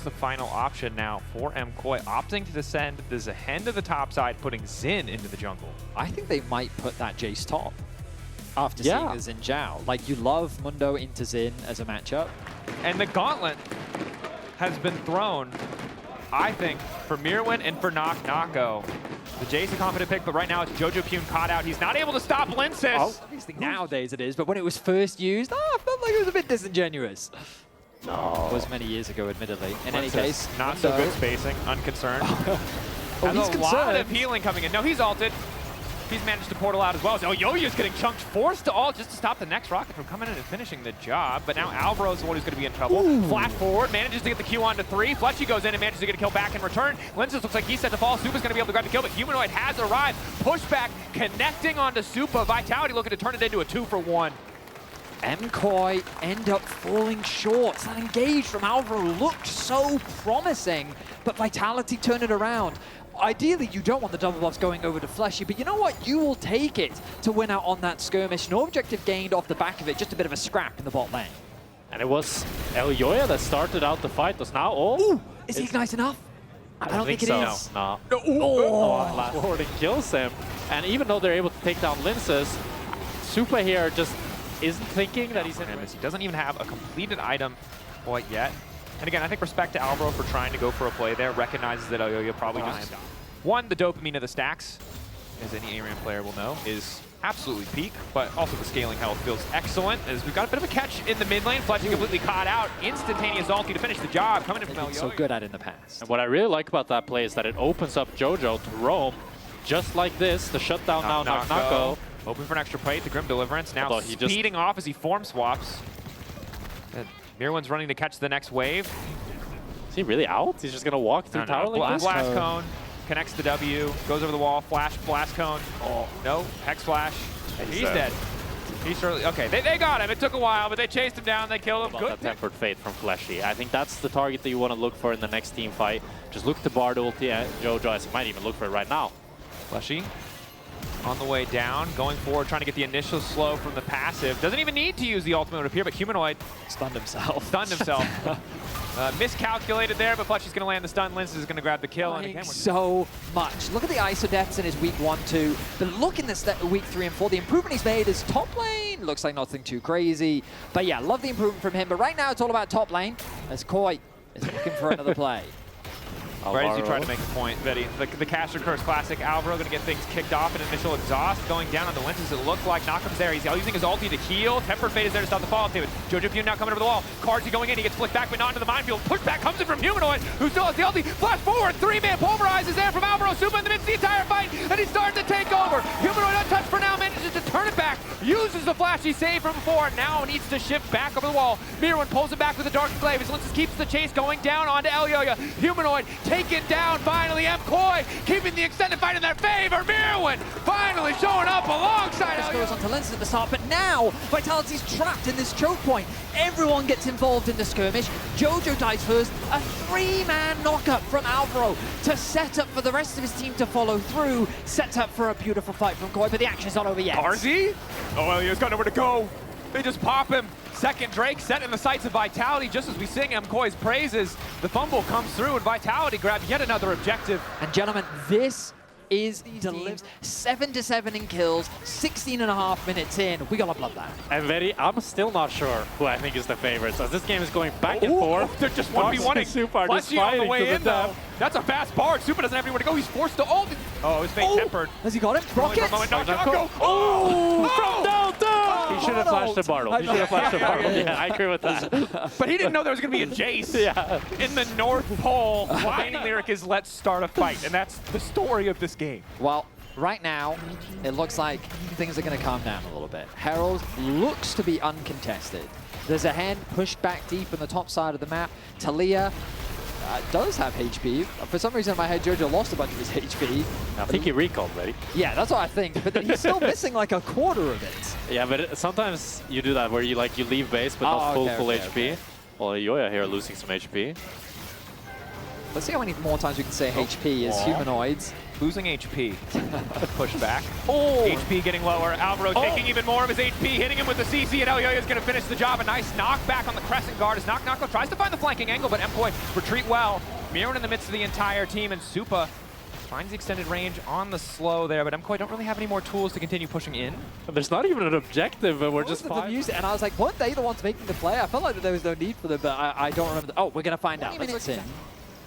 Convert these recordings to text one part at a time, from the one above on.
becomes the final option now for MKOI, opting to descend the Zehen to the top side, putting Xin into the jungle. I think they might put that Jace top after seeing the Xin Zhao. Like, you love Mundo into Xin as a matchup. And the gauntlet has been thrown, I think, for Mirwin and for Nako. The Jace a confident pick, but right now it's Jojo Pune caught out. He's not able to stop Linsis. Oh, obviously nowadays it is, but when it was first used, I felt like it was a bit disingenuous. No. It was many years ago, admittedly. In any case, not so good spacing, unconcerned. He's a lot of healing coming in. No, he's ulted. He's managed to portal out as well. So Yo-Yo's getting chunked, forced to ult just to stop the next rocket from coming in and finishing the job. But now Alvaro's the one who's going to be in trouble. Ooh. Flash forward, manages to get the Q onto 3. Fletchy goes in and manages to get a kill back in return. Linsis looks like he's set to fall. Supa's going to be able to grab the kill, but Humanoid has arrived. Pushback connecting onto Supa. Vitality looking to turn it into a 2-for-1. MKOI end up falling short. That engage from Alvaro looked so promising, but Vitality turned it around. Ideally, you don't want the double buffs going over to Fleshy, but you know what? You will take it to win out on that skirmish. No objective gained off the back of it, just a bit of a scrap in the bot lane. And it was Elyoya that started out the fight. Was now Ooh, is he Ignite enough? I don't think it is. No. Oh, Last forwarding kills him. And even though they're able to take down Linsis, Supa here just isn't thinking that he's in. He doesn't even have a completed item quite yet. And again, I think respect to Alvaro for trying to go for a play there, recognizes that Elyoya probably just... One, the dopamine of the stacks, as any Arian player will know, is absolutely peak, but also the scaling health feels excellent, as we've got a bit of a catch in the mid lane. Fletchy completely caught out, instantaneous ulti to finish the job, coming in from Elyoya. So good at in the past. And what I really like about that play is that it opens up Jojo to roam just like this, the shutdown now, Nako. Hoping for an extra plate, the Grim Deliverance, now speeding off as he form swaps. And Mirwin's running to catch the next wave. Is he really out? He's just going to walk through tower like this? Blast Cone, connects the W, goes over the wall, flash, Blast Cone. Oh, no, Hex Flash. He's dead. He's surely, okay, they got him. It took a while, but they chased him down, they killed him. Good. That Tempered Fate from Fleshy. I think that's the target that you want to look for in the next team fight. Just look to Bard ulti and Jojo, as you might even look for it right now. Fleshy on the way down, going forward, trying to get the initial slow from the passive. Doesn't even need to use the ultimate up here, but Humanoid stunned himself. Miscalculated there, but Fletchy's going to land the stun. Linsis is going to grab the kill. And again, so much. Look at the ISO deaths in his week 1, 2. But look in this week 3 and 4. The improvement he's made is top lane. Looks like nothing too crazy. But yeah, love the improvement from him. But right now it's all about top lane, as Koi is looking for another play. Right as you try to make a point, Betty. The Caster Curse Classic, Alvaro going to get things kicked off. An initial exhaust going down on the Linsis. It looked like Knockham's there. He's using his ulti to heal. Tempered Fate is there to stop the fallout to it. Jojo Pune now coming over the wall. Carzy going in. He gets flicked back, but not into the minefield. Pushback comes in from Humanoid, who still has the ulti. Flash forward. 3-man pulverize is there from Alvaro. Supa in the midst of the entire fight, and he's starting to take over. Humanoid untouched for now, manages to turn it back. Uses the flashy save from before. Now needs to shift back over the wall. Mirwin pulls it back with the Dark Glaive. His Linsis keeps the chase going down onto Elyoya. Humanoid taken down. Finally, MKOI keeping the extended fight in their favor. Mirwin finally showing up alongside. This goes onto Linsis at the start, but now Vitality's trapped in this choke point. Everyone gets involved in the skirmish. Jojo dies first. A 3-man knockup from Alvaro to set up for the rest of his team to follow through. Sets up for a beautiful fight from Koi, but the action's not over yet. Carzy? Oh, Elio's got nowhere to go. They just pop him. Second Drake set in the sights of Vitality. Just as we sing MKOI's praises, the fumble comes through and Vitality grab yet another objective. And gentlemen, this is delivered 7-7 in kills, 16.5 minutes in. We gotta love that. And I'm still not sure who I think is the favorite. So this game is going back and forth. They're just 1v1ing. Supa Fletchy on the way in, though. That's a fast Bard. Supa doesn't have anywhere to go. He's forced to ult. Oh, his fate tempered. Has he got it? Rocket? From down! He should have flashed the Bartle. He should have flashed the Bartle. Yeah, I agree with that. But he didn't know there was going to be a Jace in the North Pole. Line lyric is, let's start a fight. And that's the story of this game. Well, right now, it looks like things are going to calm down a little bit. Herald looks to be uncontested. There's a hand pushed back deep on the top side of the map. Talia does have HP. For some reason in my head, Jojo lost a bunch of his HP. I think he recalled, ready? Yeah, that's what I think. But then he's still missing like a quarter of it. Yeah, but sometimes you do that where you leave base but not full HP. Okay. Well, Yoya here losing some HP. Let's see how many more times we can say HP as humanoids. losing HP. Push back. Oh! HP getting lower. Alvaro taking even more of his HP, hitting him with the CC, and Elyoya is going to finish the job. A nice knockback on the crescent guard as NocNocO tries to find the flanking angle, but MKOI retreat well. Mirren in the midst of the entire team, and Supa finds the extended range on the slow there, but MKOI don't really have any more tools to continue pushing in. There's not even an objective, but we're just fine. And I was like, weren't they the ones making the play? I felt like there was no need for them, but I don't remember. Oh, we're going to find out. 20 minutes in.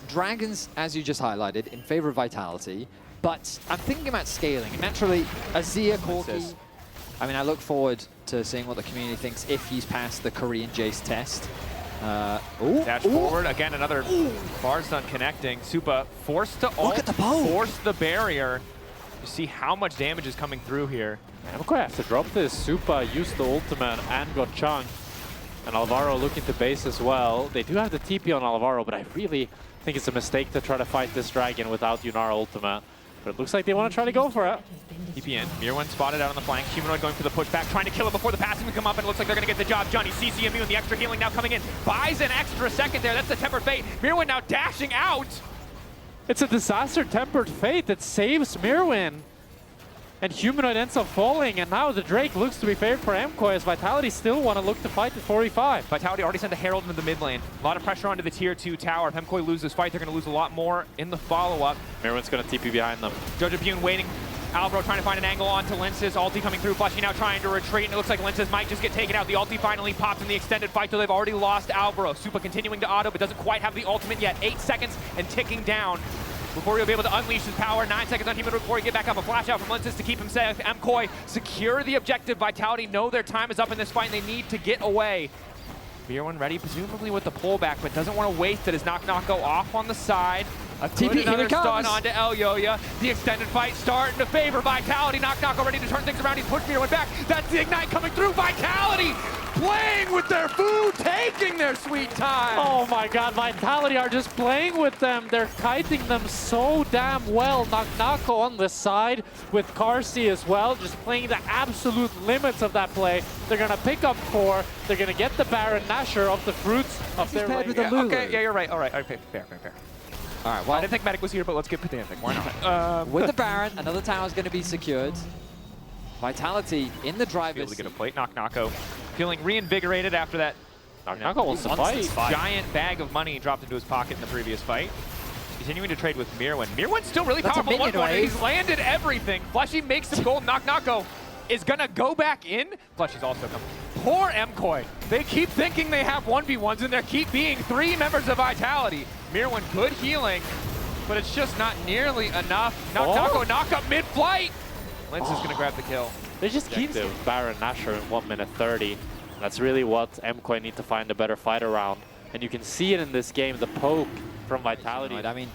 Dragons, as you just highlighted, in favor of Vitality, but I'm thinking about scaling. Naturally, Azir, Corki, I mean, I look forward to seeing what the community thinks if he's passed the Korean Jace test. Dash forward, again, another Bars done connecting. Supa forced to ult, force the barrier. You see how much damage is coming through here. MKOI has to drop this. Supa used the ultimate and got chunked. And Alvaro looking to base as well. They do have the TP on Alvaro, but I really think it's a mistake to try to fight this dragon without Yunara ultimate. But it looks like they want to try to go for it. TP in. Mirren spotted out on the flank. Humanoid going for the pushback, trying to kill him before the passing can come up, and it looks like they're going to get the job done. CC immune, the extra healing now coming in. Buys an extra second there. That's the Tempered Fate. Mirren now dashing out. It's a disaster Tempered Fate that saves Mirwin. And Humanoid ends up falling, and now the Drake looks to be favored for MKOI as Vitality still want to look to fight the 4v5. Vitality already sent a Herald into the mid lane. A lot of pressure onto the tier 2 tower. If MKOI loses this fight, they're going to lose a lot more in the follow-up. Mirwin's going to TP behind them. Jojo waiting. Alvaro trying to find an angle onto Linces. Ulti coming through. Flushy now trying to retreat, and it looks like Linces might just get taken out. The ulti finally pops in the extended fight, so they've already lost Alvaro. Supa continuing to auto, but doesn't quite have the ultimate yet. 8 seconds and ticking down before he'll be able to unleash his power. 9 seconds on Humanoid before he get back up. A flash out from Linces to keep him safe. MKOI secure the objective. Vitality know their time is up in this fight, and they need to get away. Mirren ready, presumably with the pullback, but doesn't want to waste it as NocNocO off on the side. A good another stun onto Elyoya. The extended fight starting to favor Vitality. NocNocO ready to turn things around. He's pushed Mirren back. That's the Ignite coming through. Vitality playing with their food, taking their sweet time. Oh my god, Vitality are just playing with them. They're kiting them so damn well. NocNocO on the side with Karsi as well, just playing the absolute limits of that play. They're going to pick up 4. They're going to get the Baron Nashor of the fruits of their paired with lane. the Lulu. Okay, yeah, you're right. All right, okay, fair. All right, well, I didn't think Medic was here, but let's get Pedantic. Why not? with the Baron, another tower is going to be secured. Vitality in the driver's Able to get a plate. NocNocO feeling reinvigorated after that. NocNocO wants to fight. Giant bag of money dropped into his pocket in the previous fight. Continuing to trade with Mirren. Mirren's still really powerful. He's landed everything. Flushy makes some gold. NocNocO is going to go back in. Flushy's also coming. Poor MKOI. They keep thinking they have 1v1s, and there keep being 3 members of Vitality. Mirren, good healing, but it's just not nearly enough. NocNocO knock up mid-flight. Lince is going to grab the kill. They just keep the Baron Nashor in 1 minute 30. That's really what MKOI need to find a better fight around. And you can see it in this game, the poke from Vitality. I mean,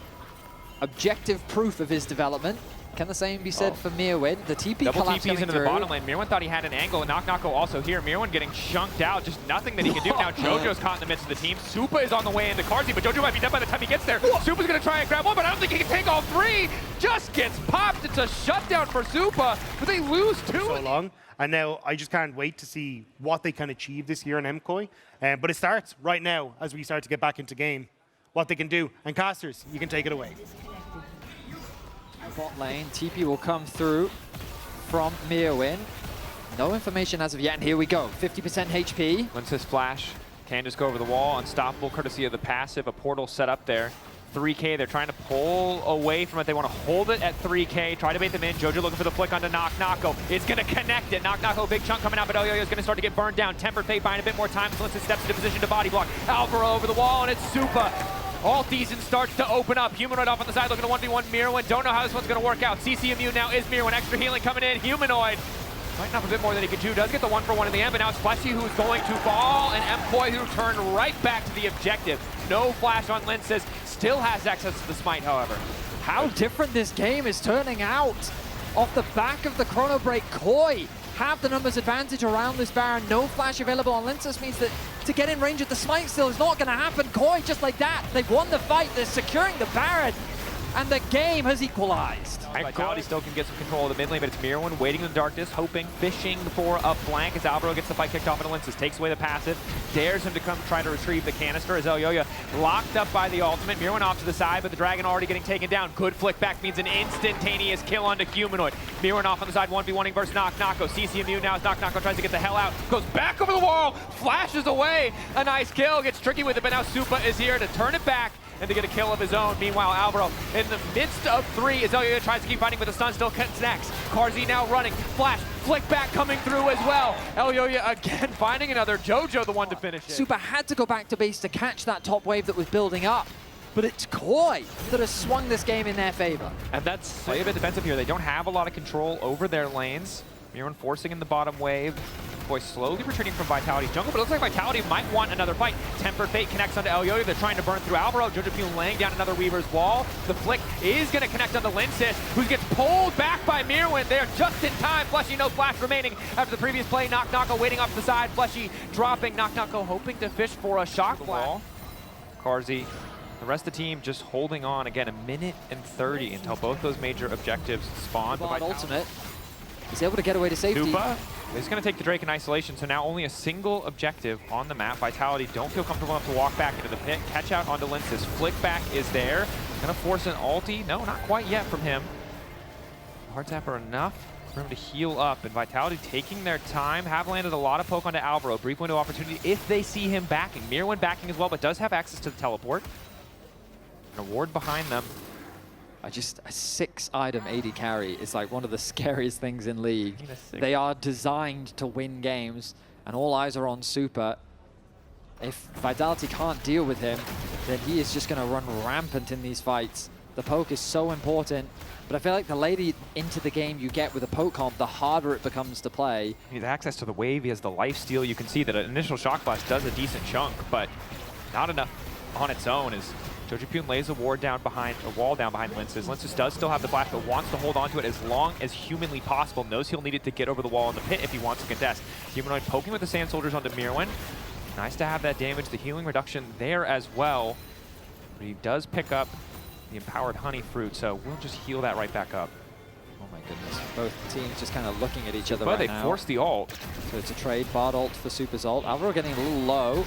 objective proof of his development. Can the same be said for Mirren? The TP double collapse TPs into through. the bottom lane. Mirren thought he had an angle, and NocNocO also here. Mirren getting chunked out. Just nothing that he can do. Now Jojo's caught in the midst of the team. Supa is on the way into Karsi, but Jojo might be dead by the time he gets there. Supa's going to try and grab one, but I don't think he can take all 3. Just gets popped. It's a shutdown for Supa, but they lose 2. So long. And now I just can't wait to see what they can achieve this year in MKOI. But it starts right now as we start to get back into game, what they can do. And Casters, you can take it away. Bot lane, TP will come through from Mirren. No information as of yet, and here we go. 50% HP. Lince's flash can just go over the wall. Unstoppable courtesy of the passive. A portal set up there. 3K, they're trying to pull away from it. They want to hold it at 3K, try to bait them in. Jojo looking for the flick onto NocNocO. It's going to connect it. NocNocO, big chunk coming out, but Elyoya is going to start to get burned down. Tempered Fate buying a bit more time. Lince steps into position to body block. Alvaro over the wall, and it's Supa. All season starts to open up. Humanoid off on the side, looking to 1v1 Mirren. Don't know how this one's going to work out. CC immune now is Mirren. Extra healing coming in. Humanoid fighting off a bit more than he could do. Does get the 1-for-1 in the end, but now it's Flushy who's going to fall, and MKOI who turned right back to the objective. No flash on Linces. Still has access to the smite, however. How different this game is turning out. Off the back of the Chrono Break, KOI have the numbers advantage around this Baron. No flash available on Linces means that to get in range of the smite still is not going to happen. KOI just like that. They've won the fight. They're securing the Baron. and the game has equalized. Vitality still can get some control of the mid lane, but it's Mirwin waiting in the darkness, hoping, fishing for a flank as Alvaro gets the fight kicked off into Linces, takes away the passive, dares him to come try to retrieve the canister as Elyoya locked up by the ultimate. Mirwin off to the side, but the Dragon already getting taken down. Good flick back means an instantaneous kill onto Humanoid. Mirwin off on the side, 1v1ing versus Nako. CC immune now as Nako tries to get the hell out, goes back over the wall, flashes away. A nice kill, gets tricky with it, but now Supa is here to turn it back and to get a kill of his own. Meanwhile, Alvaro in the midst of 3 as Elyoya tries to keep fighting, but the stun still connects. Karzi now running, flash, flick back coming through as well. Elyoya again finding another. Jojo the one to finish it. Supa had to go back to base to catch that top wave that was building up, but it's Koi that has swung this game in their favor. And that's play a bit defensive here. They don't have a lot of control over their lanes. Mirwin forcing in the bottom wave. Boy, slowly retreating from Vitality's jungle, but it looks like Vitality might want another fight. Tempered Fate connects onto Elyoya. They're trying to burn through Alvaro. Jojo Pune laying down another Weaver's Wall. The flick is going to connect onto Linces, who gets pulled back by Mirwin. They're just in time. Fleshy, no flash remaining after the previous play. Nako waiting off the side. Fleshy dropping. Nako hoping to fish for a shock wall. Karzi, the rest of the team just holding on. Again, 1:30 until both those major objectives spawn. Ultimate. He's able to get away to safety. Supa is going to take the Drake in isolation, so now only a single objective on the map. Vitality don't feel comfortable enough to walk back into the pit. Catch out onto Linces. Flick back is there. Going to force an ulti. No, not quite yet from him. Hard tapper enough for him to heal up, and Vitality taking their time. Have landed a lot of poke onto Alvaro. Brief window opportunity if they see him backing. Mirwin backing as well, but does have access to the teleport. An award behind them. A 6-item AD carry is like one of the scariest things in League. They are designed to win games, and all eyes are on Supa. If Vitality can't deal with him, then he is just going to run rampant in these fights. The poke is so important, but I feel like the later into the game you get with a poke comp, the harder it becomes to play. He has access to the wave, he has the lifesteal. You can see that an initial shock blast does a decent chunk, but not enough on its own as Jojo Pune lays a wall down behind Linces. Linces does still have the flash, but wants to hold on to it as long as humanly possible. Knows he'll need it to get over the wall in the pit if he wants to contest. Humanoid poking with the Sand Soldiers onto Mirwin. Nice to have that damage, the healing reduction there as well. But he does pick up the Empowered Honey Fruit, so we'll just heal that right back up. Oh my goodness. Both teams just kind of looking at each other right now. But they forced the ult. So it's a trade, Bard ult for Supa's ult. Alvaro getting a little low.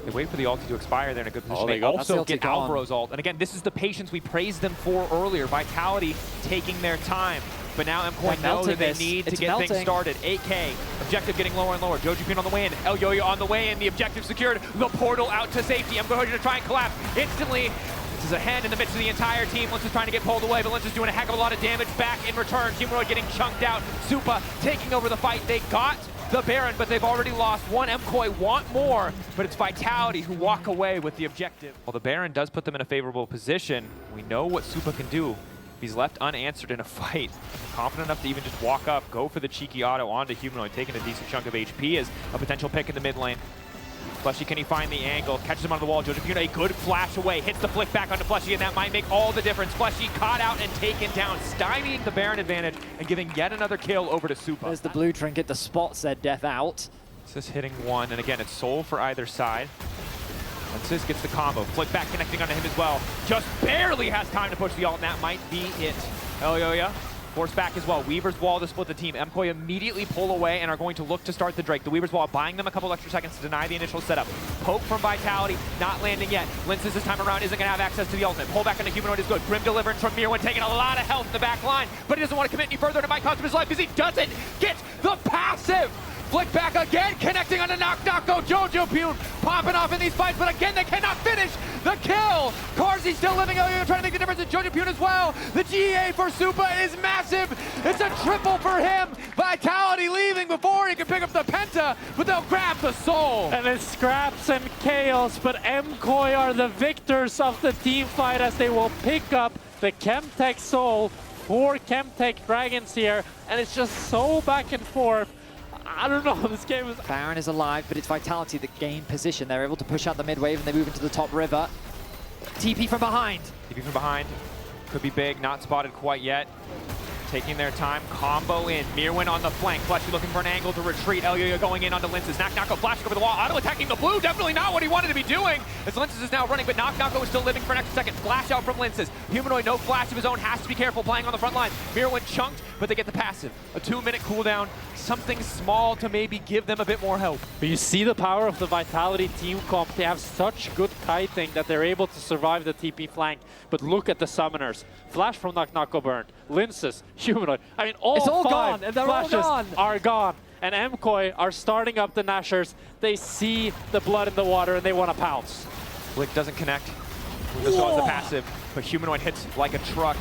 They wait for the ult to expire. They're in a good position. They also get Alvaro's ult. And again, this is the patience we praised them for earlier. Vitality taking their time. But now MKOI know that they need to get things started. 8K. Objective getting lower and lower. Jojo Pune on the way in. Elyoya on the way in. The objective secured. The portal out to safety. MKOI to try and collapse instantly. This is a hand in the midst of the entire team. Linces trying to get pulled away, but Linces doing a heck of a lot of damage back in return. Humanoid getting chunked out. Supa taking over the fight. They got the Baron, but they've already lost one. MKOI want more, but it's Vitality who walk away with the objective. Well, the Baron does put them in a favorable position. We know what Supa can do. If he's left unanswered in a fight, confident enough to even just walk up, go for the cheeky auto onto Humanoid, taking a decent chunk of HP as a potential pick in the mid lane. Fleshy, can he find the angle? Catches him on the wall. Jojo Pune, a good flash away. Hits the flick back onto Fleshy, and that might make all the difference. Fleshy caught out and taken down, stymieing the Baron advantage and giving yet another kill over to Supa. There's the blue trinket. The spot said death out. Just hitting one, and again, it's soul for either side. Linces gets the combo. Flick back connecting onto him as well. Just barely has time to push the ult, and that might be it. Elyoya force back as well. Weaver's Wall to split the team. MKOI immediately pull away and are going to look to start the Drake. The Weaver's Wall buying them a couple extra seconds to deny the initial setup. Poke from Vitality, not landing yet. Linces this time around isn't going to have access to the ultimate. Pull back on the Humanoid is good. Grim deliverance from Mirwin, taking a lot of health in the back line, but he doesn't want to commit any further to might cost him his life because he doesn't get the passive. Flick back again, connecting on the Nako. Jojo Pune popping off in these fights, but again, they cannot finish the kill. Karzi still living. Elyoya trying to make the difference, and Jojo Pune as well. The GA for Supa is massive. It's a triple for him. Vitality leaving before he can pick up the Penta, but they'll grab the soul. And it's scraps and chaos, but MKOI are the victors of the team fight as they will pick up the Chemtech soul. 4 Chemtech dragons here, and it's just so back and forth. I don't know, this game is... Baron is alive, but it's Vitality that gain position. They're able to push out the mid wave and they move into the top river. TP from behind. TP from behind. Could be big, not spotted quite yet. taking their time, combo in. Mirwin on the flank, Fleshy looking for an angle to retreat. Elyoya going in onto Linces. Nako flashing over the wall, auto-attacking the blue, definitely not what he wanted to be doing, as Linces is now running, but Nako is still living for an extra second. Flash out from Linces. Humanoid, no flash of his own, has to be careful playing on the front line. Mirwin chunked, but they get the passive. A 2-minute cooldown, something small to maybe give them a bit more help. But you see the power of the Vitality team comp. They have such good kiting that they're able to survive the TP flank. But look at the summoners. Flash from Nako burned. Linces, Humanoid. I mean, all It's all five gone, and they're flashes all gone. are gone. And MKOI are starting up the Nashers. They see the blood in the water and they want to pounce. Blick doesn't connect. This was the passive, but Humanoid hits like a truck.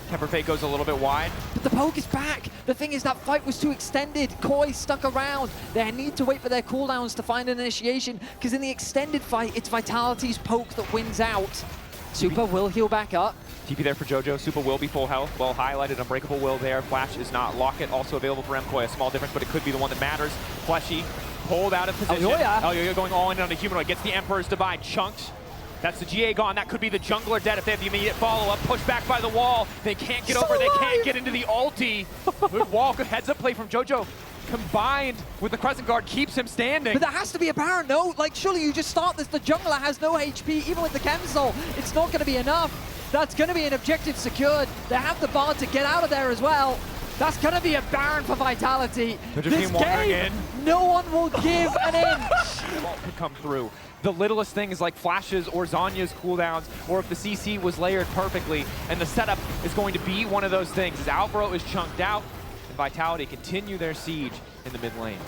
Temper Fate goes a little bit wide. But the poke is back. The thing is that fight was too extended. Koi stuck around. They need to wait for their cooldowns to find an initiation, because in the extended fight, it's Vitality's poke that wins out. Super will heal back up. TP there for JoJo. Super will be full health. Well highlighted, Unbreakable will there. Flash is not. Locket also available for MKOI. A small difference, but it could be the one that matters. Fleshy pulled out of position. Elyoya going all in on the Humanoid. Gets the Emperor's Divide. Chunked. That's the GA gone. That could be the jungler dead if they have the immediate follow-up. Pushed back by the wall. They can't get over. They can't get into the ulti. Good wall. Good heads-up play from JoJo. Combined with the Crescent Guard keeps him standing. But that has to be a Baron, no? Like, surely you just start this. The jungler has no HP. Even with the Chemsol, it's not going to be enough. That's going to be an objective secured. They have the Bard to get out of there as well. That's going to be a Baron for Vitality. This game, no one will give an inch. Walt could come through. The littlest things like flashes or Zhonya's cooldowns, or if the CC was layered perfectly, and the setup is going to be one of those things. As Alvaro is chunked out, and Vitality continue their siege in the mid lane.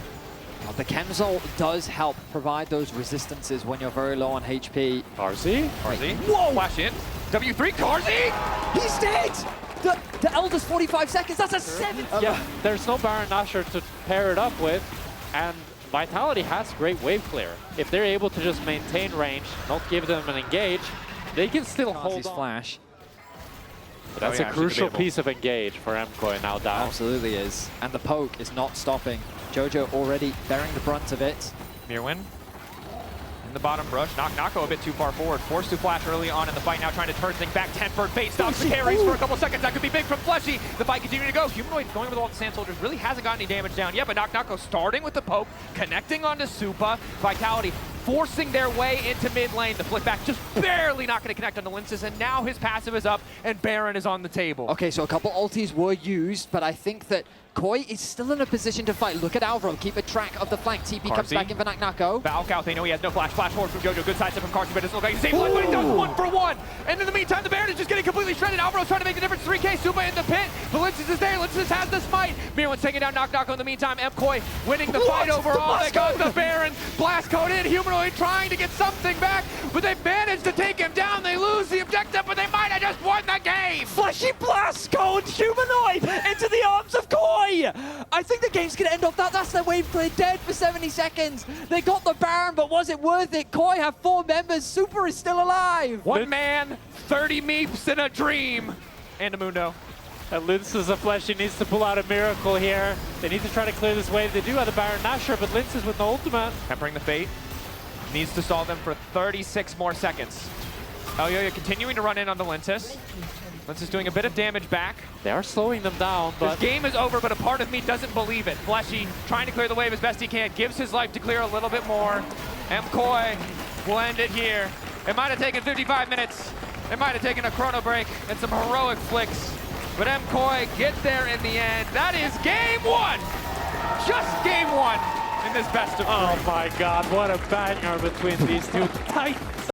Well, the Chemsol does help provide those resistances when you're very low on HP. RZ? Whoa! Flash in. W3, Karzi! He's dead! The Elder's 45 seconds, that's a 7! Yeah, there's no Baron Nashor to pair it up with, and Vitality has great wave clear. If they're able to just maintain range, not give them an engage, they can still hold on. Flash. But that's a crucial piece of engage for MKOI now down. Absolutely is. And the poke is not stopping. JoJo already bearing the brunt of it. Mirwin in the bottom brush. Nako a bit too far forward. Forced to flash early on in the fight. Now trying to turn things back. Tempered Fate stops the carries for a couple seconds. That could be big from Fleshy. The fight continuing to go. Humanoid going with all the Sand Soldiers really hasn't got any damage down yet, but Nako starting with the poke, connecting onto Supa. Vitality forcing their way into mid lane. The flick back just barely not going to connect on the Linces, and now his passive is up and Baron is on the table. Okay, so a couple ultis were used, but I think that Koi is still in a position to fight. Look at Alvaro, keep a track of the flank. TP comes back in for Nako. Valk out, they know he has no flash. Flash forward from JoJo, good sidestep from Karsi, but it doesn't look like he's safe. But he does 1-for-1. And in the meantime, the Baron is just getting completely shredded. Alvaro's trying to make the difference. 3K, Supa in the pit. But Linces is there, Linces has the smite. Mirwin's taking down Nako in the meantime. MKOI winning the fight overall. They got the Baron. Blast code in, Humanoid trying to get something back, but they managed to take him down. They lose the objective, but they might have just won the game. Fleshy blast code Humanoid into the arms of Koi. I think the game's going to end off that. That's their wave clear, dead for 70 seconds. They got the Baron, but was it worth it? Koi have 4 members. Super is still alive. One man, 30 meeps in a dream. And a Mundo. And Linces of Fleshy needs to pull out a miracle here. They need to try to clear this wave. They do have the Baron Nashor, but Linces with no ultimate. Tempering the Fate. Needs to stall them for 36 more seconds. Elyoya continuing to run in on the Linces. Linces doing a bit of damage back. They are slowing them down, but... This game is over, but a part of me doesn't believe it. Fleshy trying to clear the wave as best he can. Gives his life to clear a little bit more. MKOI will end it here. It might have taken 55 minutes. It might have taken a chrono break and some heroic flicks. But MKOI get there in the end. That is game 1. Just game 1 in this best of 3. Oh my god, what a banger between these two titans.